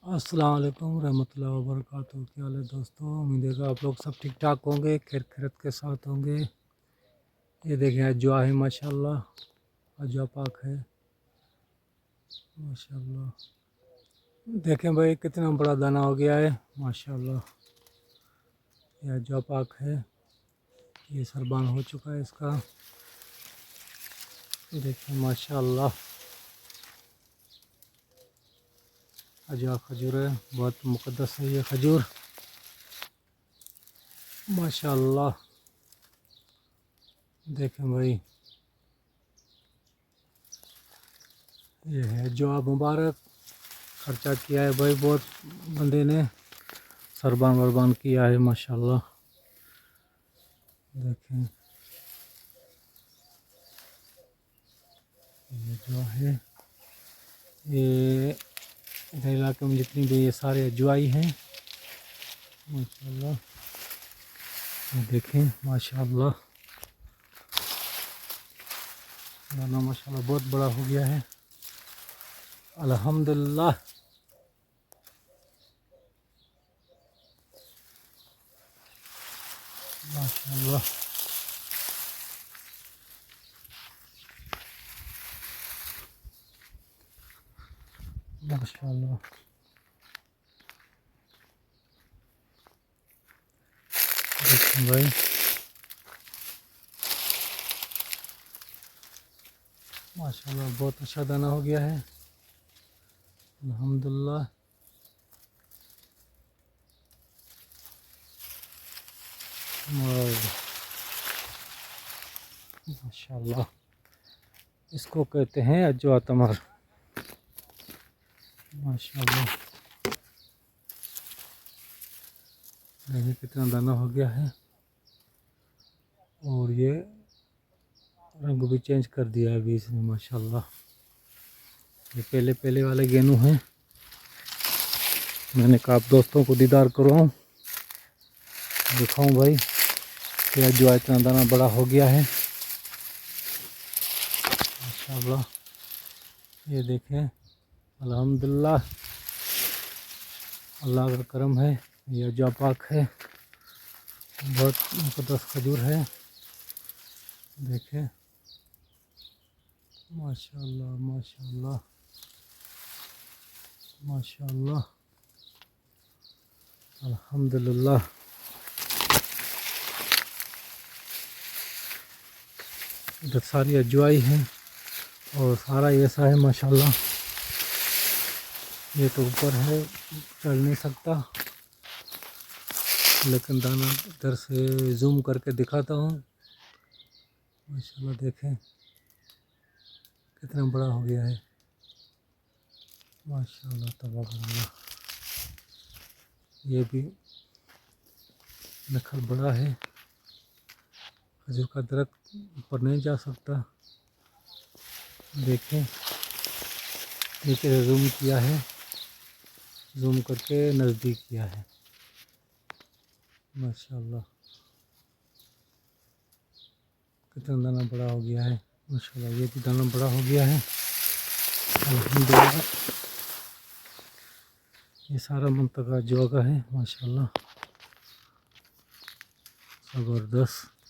अस्सलाम वालेकुम रहमतुल्लाहि व बरकातहू। क्या हाल है दोस्तों, उम्मीद है कि आप लोग सब ठीक ठाक होंगे, खैर खैरियत के साथ होंगे। ये देखें अजवा है माशाल्लाह, अजवा पाक है माशाल्लाह। देखें भाई कितना बड़ा दाना हो गया है माशाल्लाह। ये अजवा पाक है, ये सरबान हो चुका है इसका। देखें माशाल्लाह अजवा खजूर है, बहुत मुक़द्दस है ये खजूर माशाल्लाह। देखें भाई ये है जवा मुबारक, खर्चा किया है भाई बहुत बंदे ने, सरबान वरबान किया है माशाल्लाह। देखें ये जो है ये इधर इलाके में जितनी भी ये सारे अजवाई हैं माशाल्लाह। ये देखें माशाल्लाह दाना माशाल्लाह बहुत बड़ा हो गया है अल्हम्दुलिल्लाह। माशाल्लाह माशाल्लाह। देखें भाई माशाल्लाह बहुत अच्छा दाना हो गया है अल्हम्दुलिल्लाह। माशाल्लाह इसको कहते हैं अजवा तमर माशाल्लाह। देखिए कितना दाना हो गया है, और ये रंग भी चेंज कर दिया है अभी इसने माशाल्लाह। ये पहले पहले वाले गेनू हैं, मैंने कहा आप दोस्तों को दीदार करवाऊँ, दिखाऊं भाई कि अजवा इतना दाना बड़ा हो गया है माशाल्लाह। ये देखें अल्हम्दुलिल्लाह अल्लाह का करम है, ये अजवा पाक है, बहुत मुक़द्दस खजूर है। देखें माशाल्लाह माशाल्लाह माशाल्लाह अल्हम्दुलिल्लाह। इधर सारी अजवाई है और सारा ऐसा है माशाल्लाह। ये तो ऊपर है, चल नहीं सकता, लेकिन दाना इधर से जूम करके दिखाता हूँ माशाल्लाह। देखें कितना बड़ा हो गया है माशाल्लाह तबारकल्लाह। ये भी नखल बड़ा है, खजूर का दरख्त ऊपर नहीं जा सकता। देखें नीचे से जूम किया है, जूम करके नज़दीक किया है माशाल्लाह। कितना दाना बड़ा हो गया है माशाल्लाह। ये भी दाना बड़ा हो गया है अल्हम्दुलिल्लाह। ये सारा मंतका अजवा का है माशाल्लाह, ज़बरदस्त।